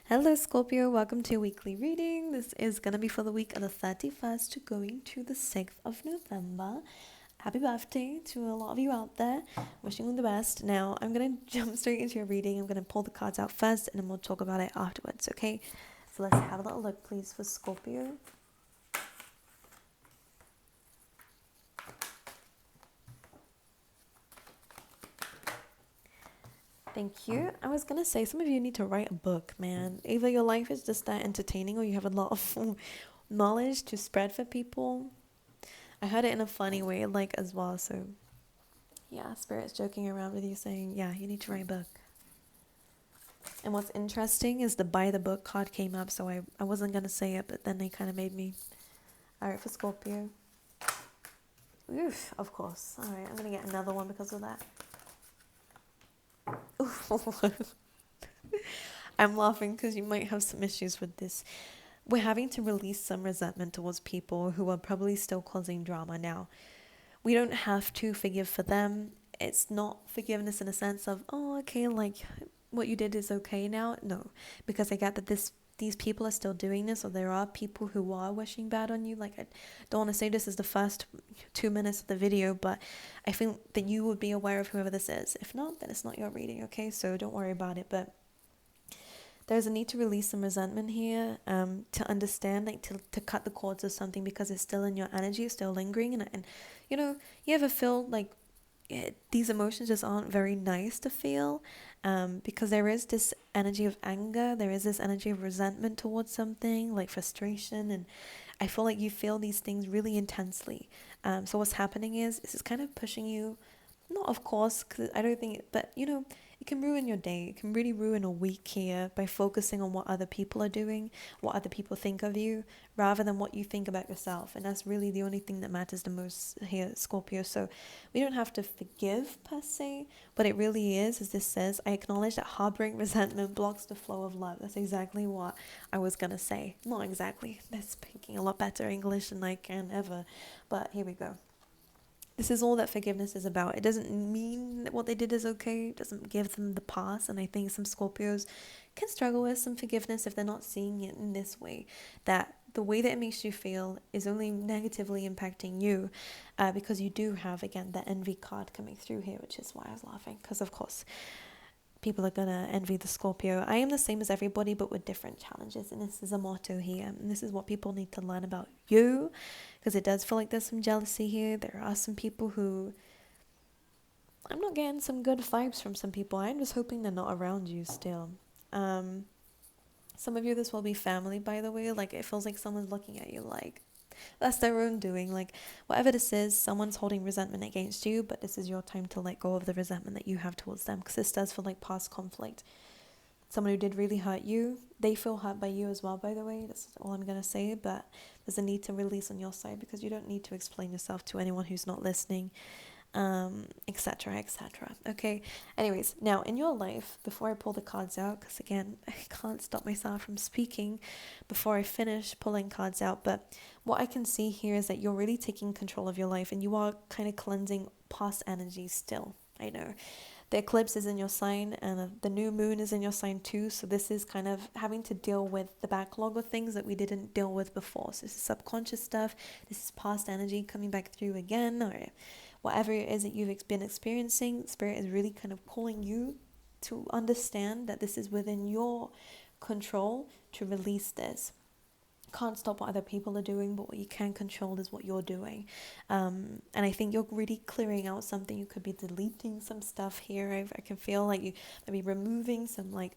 Hello, Scorpio. Welcome to your weekly reading. This is going to be for the week of the 31st going to the 6th of November. Happy birthday to a lot of you out there. Wishing you the best. Now, I'm going to jump straight into your reading. I'm going to pull the cards out first and then we'll talk about it afterwards, okay? So let's have a little look, please, for Scorpio. Thank you. I was going to say, some of you need to write a book, man. Either your life is just that entertaining or you have a lot of knowledge to spread for people. I heard it in a funny way, like, as well, so yeah, Spirit's joking around with you saying, yeah, you need to write a book. And what's interesting is the buy the book card came up, so I wasn't going to say it, but then they kind of made me. All right, for Scorpio. Oof, of course. All right, I'm going to get another one because of that. I'm laughing because you might have some issues with this. We're having to release some resentment towards people who are probably still causing drama now. We don't have to forgive for them. It's not forgiveness in a sense of, oh, okay, like what you did is okay now. No, because I get that these people are still doing this, or there are people who are wishing bad on you. Like, I don't want to say this is the first 2 minutes of the video, but I think that you would be aware of whoever this is. If not, then it's not your reading, okay? So don't worry about it. But there's a need to release some resentment here, to understand, like, to cut the cords of something because it's still in your energy, it's still lingering. And you know, you ever feel like these emotions just aren't very nice to feel, because there is this energy of anger, there is this energy of resentment towards something, like frustration, and I feel like you feel these things really intensely. So what's happening is this is kind of pushing you, not of course, because I don't think, but you know, it can ruin your day. It can really ruin a week here by focusing on what other people are doing, what other people think of you, rather than what you think about yourself. And that's really the only thing that matters the most here, Scorpio. So we don't have to forgive per se. What it really is, as this says, I acknowledge that harboring resentment blocks the flow of love. That's exactly what I was going to say. Not exactly. They're speaking a lot better English than I can ever. But here we go. This is all that forgiveness is about. It doesn't mean that what they did is okay. It doesn't give them the pass. And I think some Scorpios can struggle with some forgiveness if they're not seeing it in this way. That the way that it makes you feel is only negatively impacting you, because you do have, again, that envy card coming through here, which is why I was laughing. Because, of course, people are going to envy the Scorpio. I am the same as everybody, but with different challenges. And this is a motto here. And this is what people need to learn about you, because it does feel like there's some jealousy here. There are some people who, I'm not getting some good vibes from some people. I'm just hoping they're not around you still. Some of you, this will be family, by the way. Like, it feels like someone's looking at you like, that's their own doing. Like, whatever this is, someone's holding resentment against you, but this is your time to let go of the resentment that you have towards them, because this does feel like past conflict. Someone who did really hurt you, they feel hurt by you as well, by the way. That's all I'm going to say. But there's a need to release on your side, because you don't need to explain yourself to anyone who's not listening, etc., etc. Okay. Anyways, now in your life, before I pull the cards out, because again, I can't stop myself from speaking before I finish pulling cards out, but what I can see here is that you're really taking control of your life, and you are kind of cleansing past energy still. I know the eclipse is in your sign, and the new moon is in your sign too, so this is kind of having to deal with the backlog of things that we didn't deal with before. So this is subconscious stuff, this is past energy coming back through again, or whatever it is that you've been experiencing. Spirit is really kind of pulling you to understand that this is within your control to release this. Can't stop what other people are doing, but what you can control is what you're doing. And I think you're really clearing out something. You could be deleting some stuff here. I can feel like you maybe removing some like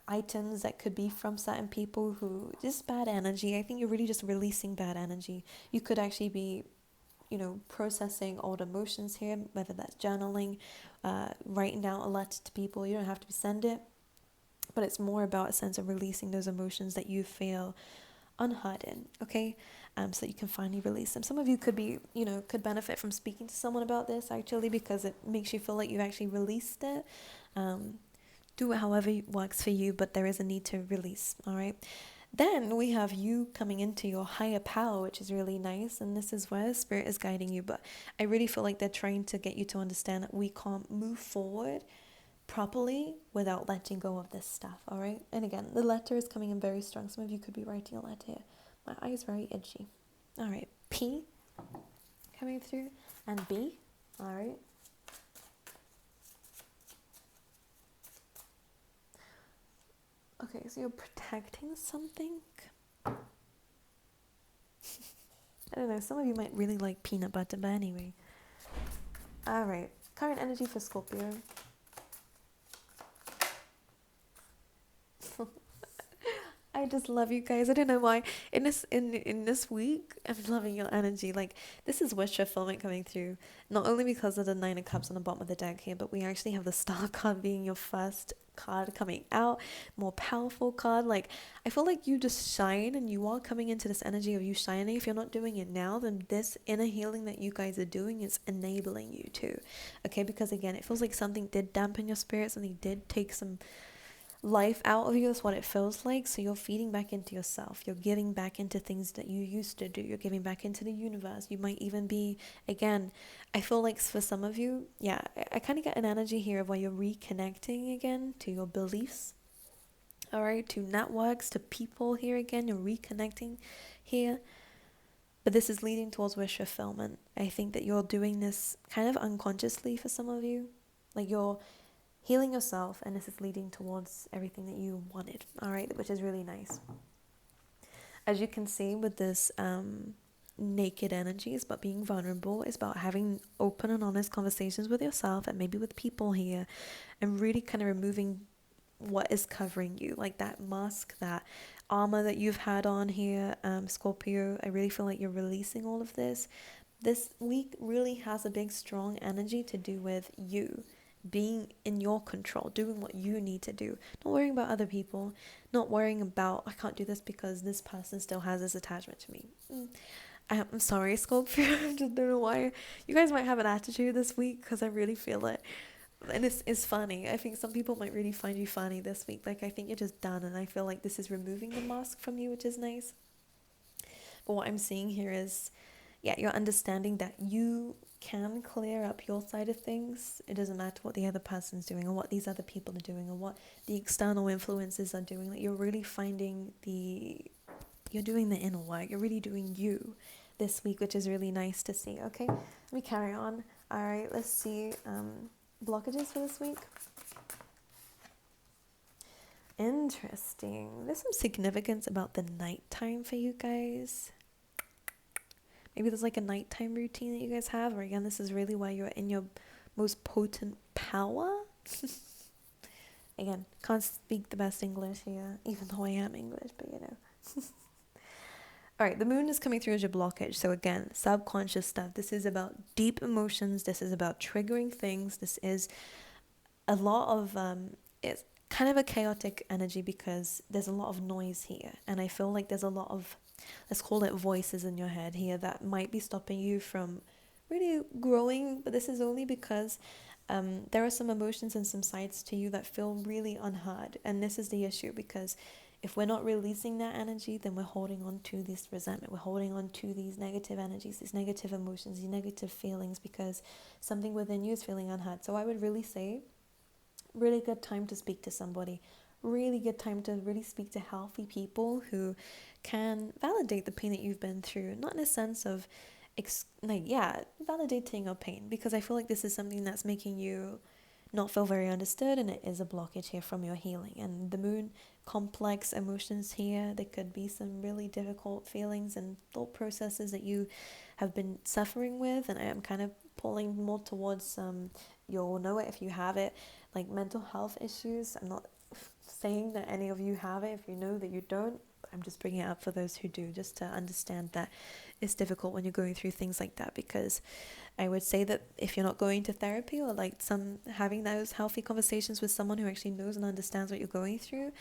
items that could be from certain people who just bad energy. I think you're really just releasing bad energy. You could actually be, you know, processing old emotions here, whether that's journaling, writing down a letter to people. You don't have to send it, but it's more about a sense of releasing those emotions that you feel unheard in, okay? So that you can finally release them. Some of you could be, you know, could benefit from speaking to someone about this, actually, because it makes you feel like you've actually released it. Do it however works for you, but there is a need to release, all right? Then we have you coming into your higher power, which is really nice, and this is where Spirit is guiding you. But I really feel like they're trying to get you to understand that we can't move forward properly without letting go of this stuff, all right? And again, the letter is coming in very strong. Some of you could be writing a letter here. My eye is very itchy. All right, P coming through, and B, all right? Okay, so you're protecting something. I don't know, some of you might really like peanut butter, but anyway. All right, current energy for Scorpio. I just love you guys. I don't know why. In this week, I'm loving your energy. Like, this is wish fulfillment coming through. Not only because of the Nine of Cups on the bottom of the deck here, but we actually have the Star card being your first card coming out, more powerful card. Like, I feel like you just shine, and you are coming into this energy of you shining. If you're not doing it now, then this inner healing that you guys are doing is enabling you to. Okay, because again, it feels like something did dampen your spirit, something did take some life out of you. That's what it feels like. So you're feeding back into yourself, you're giving back into things that you used to do, you're giving back into the universe. You might even be, again, I feel like for some of you, yeah, I kind of get an energy here of where you're reconnecting again to your beliefs, all right, to networks, to people here again. You're reconnecting here, but this is leading towards wish fulfillment. I think that you're doing this kind of unconsciously for some of you, like you're healing yourself, and this is leading towards everything that you wanted, all right, which is really nice. As you can see with this naked energy, it's about being vulnerable. It's about having open and honest conversations with yourself and maybe with people here, and really kind of removing what is covering you, like that mask, that armor that you've had on here, Scorpio. I really feel like you're releasing all of this. This week really has a big strong energy to do with you being in your control, doing what you need to do, not worrying about other people, not worrying about, I can't do this because this person still has this attachment to me. I'm sorry, Scorpio. I just don't know why. You guys might have an attitude this week, because I really feel it. And it's funny. I think some people might really find you funny this week. Like, I think you're just done, and I feel like this is removing the mask from you, which is nice. But what I'm seeing here is, yeah, you're understanding that you can clear up your side of things. It doesn't matter what the other person's doing, or what these other people are doing, or what the external influences are doing. Like, you're really you're doing the inner work. You're really doing you this week, which is really nice to see. Okay, let me carry on. All right, let's see blockages for this week. Interesting. There's some significance about the nighttime for you guys. Maybe there's like a nighttime routine that you guys have, or again, this is really where you're in your most potent power. Again, can't speak the best English here, even though I am English, but you know. All right, the moon is coming through as your blockage. So again, subconscious stuff. This is about deep emotions. This is about triggering things. This is a lot of, it's kind of a chaotic energy, because there's a lot of noise here. And I feel like there's a lot of, let's call it voices in your head here, that might be stopping you from really growing. But this is only because there are some emotions and some sides to you that feel really unheard. And this is the issue, because if we're not releasing that energy, then we're holding on to this resentment. We're holding on to these negative energies, these negative emotions, these negative feelings, because something within you is feeling unheard. So I would really say, really good time to speak to somebody. Really good time to really speak to healthy people who can validate the pain that you've been through. Not in a sense of, validating your pain, because I feel like this is something that's making you not feel very understood, and it is a blockage here from your healing. And the moon, complex emotions here. There could be some really difficult feelings and thought processes that you have been suffering with, and I am kind of pulling more towards you'll know it if you have it, like mental health issues. I'm not saying that any of you have it if you know that you don't. I'm just bringing it up for those who do, just to understand that it's difficult when you're going through things like that, because I would say that if you're not going to therapy, or like having those healthy conversations with someone who actually knows and understands what you're going through,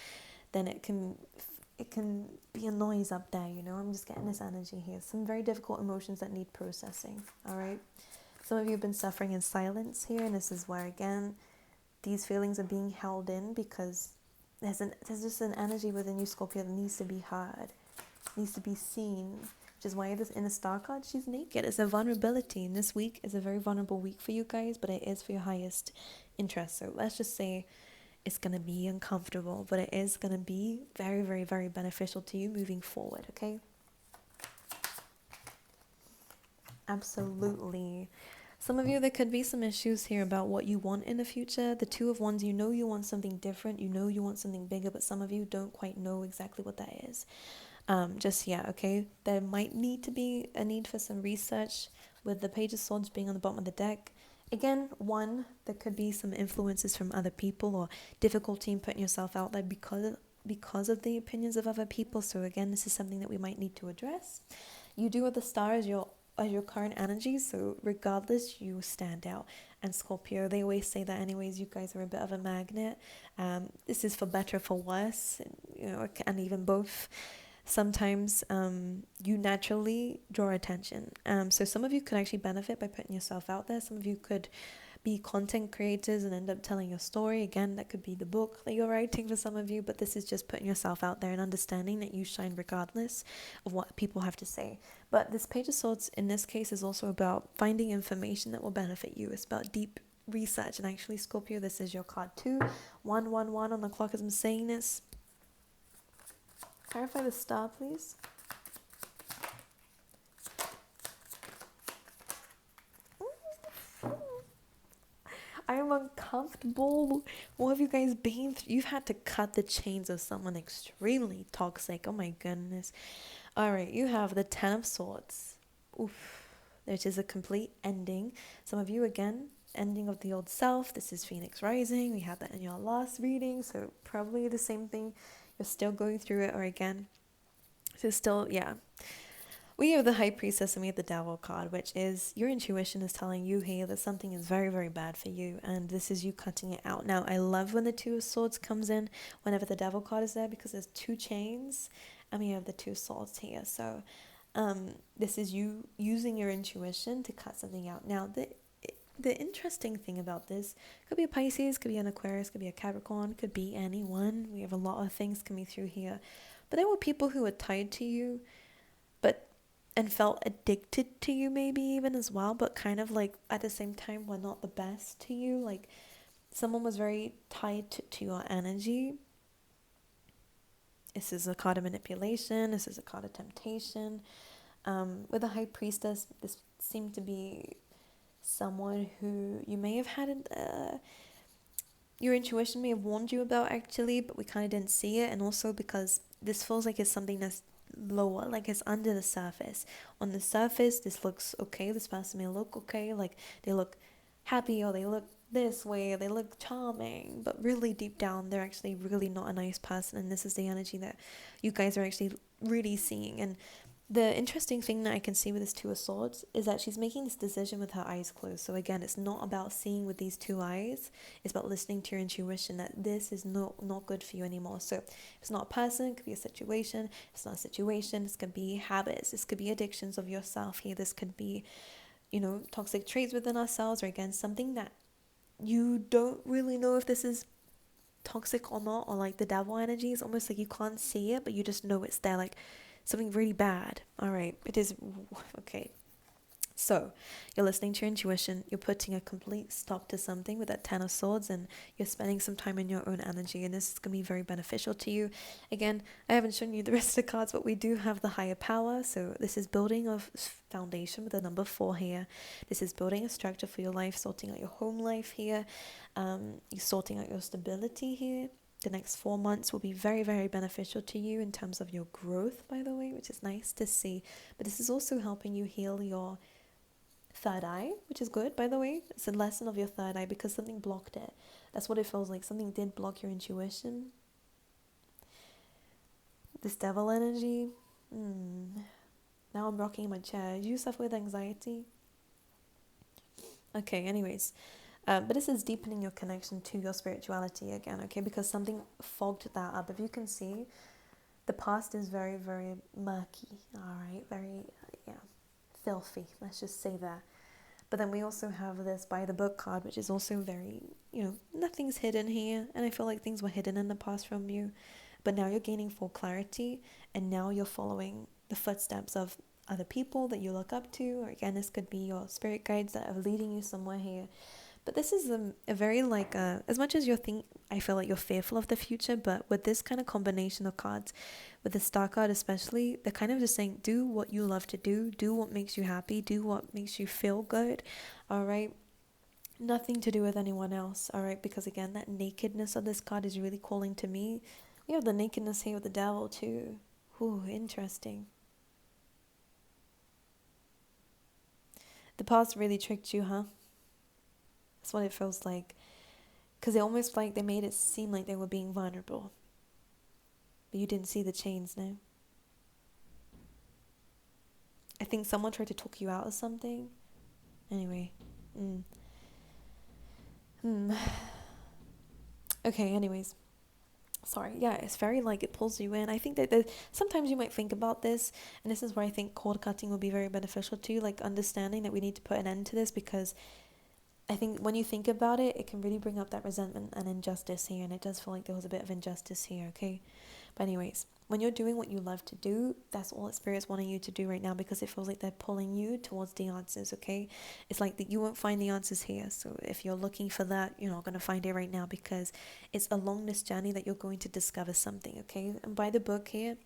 then it can be a noise up there, you know. I'm just getting this energy here. Some very difficult emotions that need processing, all right? Some of you have been suffering in silence here, and this is where, again, these feelings are being held in, because there's just an energy within you, Scorpio, that needs to be heard, needs to be seen, which is why this in the Star card, she's naked. It's a vulnerability, and this week is a very vulnerable week for you guys, but it is for your highest interest. So let's just say it's going to be uncomfortable, but it is going to be very, very, very beneficial to you moving forward, okay? Absolutely. Some of you, there could be some issues here about what you want in the future. The Two of Wands, you know you want something different. You know you want something bigger, but some of you don't quite know exactly what that is. Just, yeah, okay? There might need to be a need for some research with the Page of Swords being on the bottom of the deck. Again, one, there could be some influences from other people or difficulty in putting yourself out there because of the opinions of other people. So again, this is something that we might need to address. You do have the star as your current energy, so regardless, you stand out. And Scorpio, they always say that anyways, you guys are a bit of a magnet. This is for better, for worse, you know, and even both. Sometimes you naturally draw attention. So some of you could actually benefit by putting yourself out there. Some of you could be content creators and end up telling your story. Again, that could be the book that you're writing for some of you, but this is just putting yourself out there and understanding that you shine regardless of what people have to say. But this Page of Swords in this case is also about finding information that will benefit you. It's about deep research. And actually, Scorpio, this is your card too. 111 on the clock as I'm saying this. Clarify the star, please. I am uncomfortable. What have you guys been through? You've had to cut the chains of someone extremely toxic. Oh my goodness. Alright, you have the Ten of Swords. Oof. Which is a complete ending. Some of you, again, ending of the old self. This is Phoenix Rising. We had that in your last reading. So probably the same thing. You're still going through it, or again. So still, yeah. We have the High Priestess and we have the Devil card, which is your intuition is telling you here that something is very, very bad for you, and this is you cutting it out. Now, I love when the Two of Swords comes in whenever the Devil card is there, because there's two chains and we have the Two of Swords here. So this is you using your intuition to cut something out. Now, the interesting thing about this could be a Pisces, could be an Aquarius, could be a Capricorn, could be anyone. We have a lot of things coming through here. But there were people who were tied to you, and felt addicted to you maybe even as well, but kind of like at the same time were not the best to you. Like someone was very tied to your energy. This is a card of manipulation. This is a card of temptation. With a High Priestess, this seemed to be someone who you may have had your intuition may have warned you about actually, but we kind of didn't see it. And also because this feels like it's something that's lower, like it's under the surface. On the surface, this looks okay. This person may look okay, like they look happy or they look this way or they look charming, but really deep down they're actually really not a nice person, and this is the energy that you guys are actually really seeing. And the interesting thing that I can see with this Two of Swords is that she's making this decision with her eyes closed. So again, it's not about seeing with these two eyes. It's about listening to your intuition that this is not good for you anymore. So it's not a person, it could be a situation. It's not a situation, this could be habits. This could be addictions of yourself here. This could be, toxic traits within ourselves, or again, something that you don't really know if this is toxic or not, or like the devil energy. It's almost like you can't see it, but you just know it's there, like something really bad. All right, it is okay. So you're listening to your intuition, you're putting a complete stop to something with that Ten of Swords, and you're spending some time in your own energy, and this is going to be very beneficial to you. Again, I haven't shown you the rest of the cards, but we do have the higher power. So this is building a foundation with the number 4 here. This is building a structure for your life, sorting out your home life here. You're sorting out your stability here. The next 4 months will be very, very beneficial to you in terms of your growth, by the way, which is nice to see. But this is also helping you heal your third eye, which is good, by the way. It's a lesson of your third eye because something blocked it. That's what it feels like. Something did block your intuition. This devil energy. Now I'm rocking in my chair. Do you suffer with anxiety? Okay, anyways. But this is deepening your connection to your spirituality again, okay? Because something fogged that up. If you can see, the past is very, very murky, all right? Very, filthy. Let's just say that. But then we also have this by the book card, which is also very, nothing's hidden here. And I feel like things were hidden in the past from you. But now you're gaining full clarity, and now you're following the footsteps of other people that you look up to. Or again, this could be your spirit guides that are leading you somewhere here. But this is a very like as much as I feel like you're fearful of the future, but with this kind of combination of cards, with the star card especially, they're kind of just saying do what you love to do what makes you happy, do what makes you feel good. All right, nothing to do with anyone else. All right, because again, that nakedness of this card is really calling to me. We have the nakedness here with the devil too. Ooh, interesting. The past really tricked you, huh? That's what it feels like. Because it almost like they made it seem like they were being vulnerable. But you didn't see the chains, no? I think someone tried to talk you out of something. Anyway. Mm. Hmm. Okay, anyways. Sorry. Yeah, it's very like it pulls you in. I think that sometimes you might think about this, and this is where I think cord cutting will be very beneficial to you, like understanding that we need to put an end to this, because I think when you think about it, it can really bring up that resentment and injustice here, and it does feel like there was a bit of injustice here, okay? But anyways, when you're doing what you love to do, that's all that Spirit's wanting you to do right now, because it feels like they're pulling you towards the answers, okay? It's like that you won't find the answers here. So if you're looking for that, you're not going to find it right now, because it's along this journey that you're going to discover something, okay? And by the book here,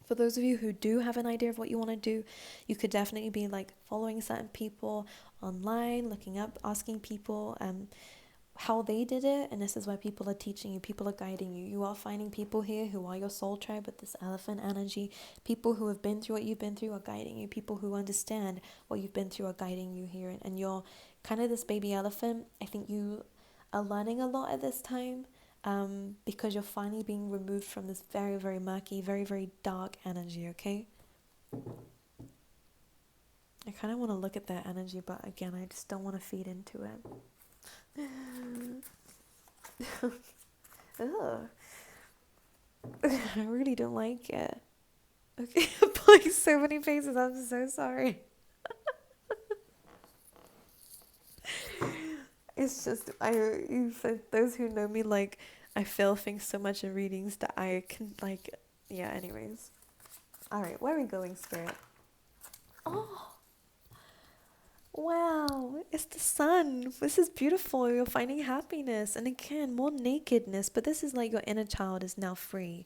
for those of you who do have an idea of what you want to do, you could definitely be like following certain people online, looking up, asking people how they did it, and this is why people are teaching you, people are guiding you. You are finding people here who are your soul tribe with this elephant energy. People who have been through what you've been through are guiding you. People who understand what you've been through are guiding you here, and you're kind of this baby elephant. I think you are learning a lot at this time, because you're finally being removed from this very, very murky, very, very dark energy, okay? I kind of want to look at that energy, but again, I just don't want to feed into it. Ugh. I really don't like it. Okay, I'm pulling so many faces. I'm so sorry. It's just for those who know me, like I fail things so much in readings that I can like. Yeah. Anyways, all right. Where are we going, Spirit? Oh, wow! It's the sun. This is beautiful. You're finding happiness, and again, more nakedness. But this is like your inner child is now free.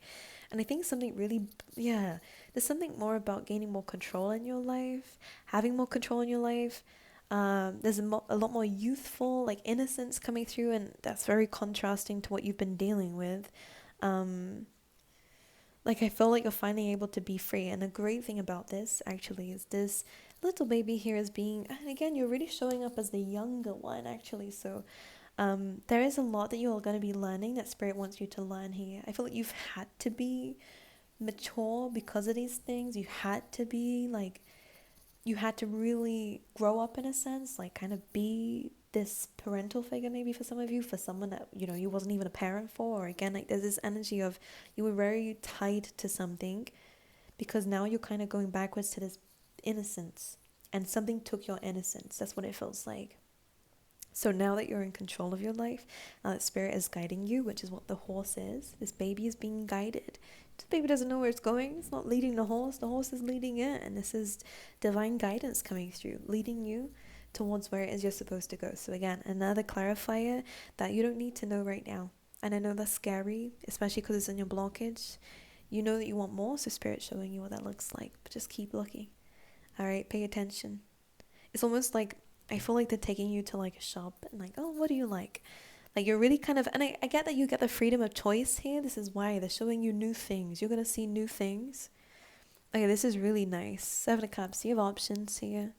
And I think something really, yeah, there's something more about gaining more control in your life, having more control in your life. There's a lot more youthful, like innocence coming through, and that's very contrasting to what you've been dealing with. Um, like I feel like you're finally able to be free, and the great thing about this actually is this little baby here is being, and again, you're really showing up as the younger one actually. So there is a lot that you're going to be learning that Spirit wants you to learn here. I feel like you've had to be mature because of these things. You had to be like, you had to really grow up in a sense, like kind of be this parental figure maybe for some of you, for someone that, you know, you wasn't even a parent for, or again, like there's this energy of you were very tied to something, because now you're kind of going backwards to this innocence, and something took your innocence. That's what it feels like. So now that you're in control of your life, now that Spirit is guiding you, which is what the horse is, this baby is being guided. This baby doesn't know where it's going. It's not leading the horse is leading it. And this is divine guidance coming through, leading you towards where it is you're supposed to go. So again, another clarifier that you don't need to know right now. And I know that's scary, especially because it's in your blockage. You know that you want more, so Spirit's showing you what that looks like. But just keep looking. All right, pay attention. It's almost like, I feel like they're taking you to like a shop and like, oh, what do you like? Like you're really kind of, and I get that you get the freedom of choice here. This is why they're showing you new things. You're going to see new things. Okay, this is really nice. 7 of Cups, you have options here.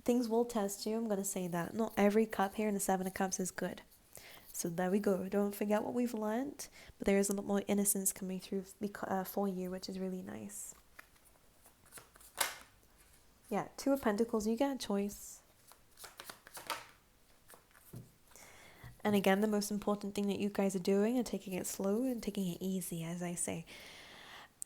Things will test you, I'm going to say that. Not every cup here in the 7 of Cups is good. So there we go. Don't forget what we've learned. But there is a lot more innocence coming through for you, which is really nice. Yeah, 2 of Pentacles, you get a choice. And again, the most important thing that you guys are doing are taking it slow and taking it easy, as I say.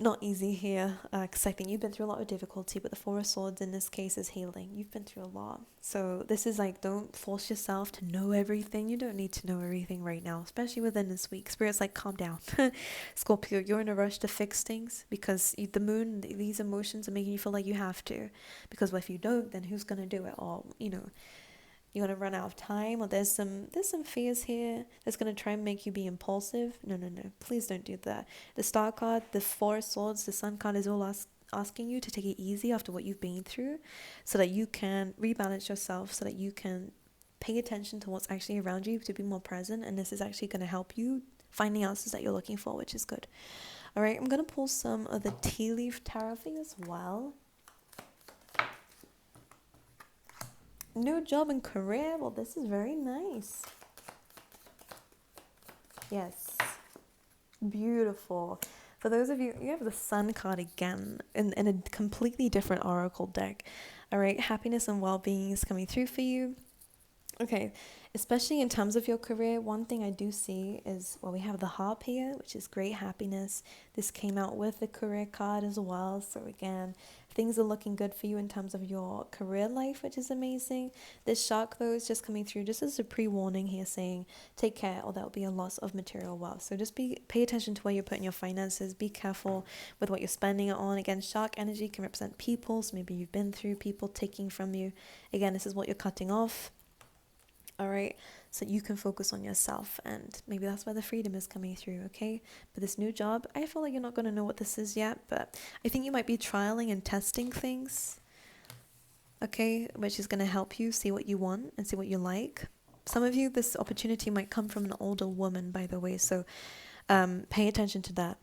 Not easy here, because I think you've been through a lot of difficulty, but the 4 of Swords in this case is healing. You've been through a lot. So this is like, don't force yourself to know everything. You don't need to know everything right now, especially within this week. Spirit's like, calm down. Scorpio, you're in a rush to fix things because the moon, these emotions are making you feel like you have to. Because if you don't, then who's going to do it all? You know, You want to run out of time, or there's some fears here that's going to try and make you be impulsive. No, no, no. Please don't do that. The Star card, the Four of Swords, the Sun card is all asking you to take it easy after what you've been through, so that you can rebalance yourself, so that you can pay attention to what's actually around you, to be more present. And this is actually going to help you find the answers that you're looking for, which is good. All right, I'm going to pull some of the tea leaf tarot for you as well. New job and career. Well, this is very nice. Yes. Beautiful. For those of you, you have the Sun card again in a completely different oracle deck. All right, happiness and well-being is coming through for you. Okay, especially in terms of your career, one thing I do see is, well, we have the harp here, which is great happiness. This came out with the career card as well. So again, things are looking good for you in terms of your career life, which is amazing. This shark, though, is just coming through just as a pre-warning here, saying take care, or there will be a loss of material wealth. So just pay attention to where you're putting your finances. Be careful with what you're spending it on. Again, shark energy can represent people, so maybe you've been through people taking from you. Again, this is what you're cutting off. All right, so you can focus on yourself, and maybe that's where the freedom is coming through. Okay, but this new job, I feel like you're not going to know what this is yet, but I think you might be trialing and testing things, okay, which is going to help you see what you want and see what you like. Some of you, this opportunity might come from an older woman, by the way, so pay attention to that.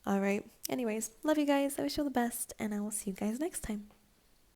All right, anyways, love you guys. I wish you all the best, and I will see you guys next time.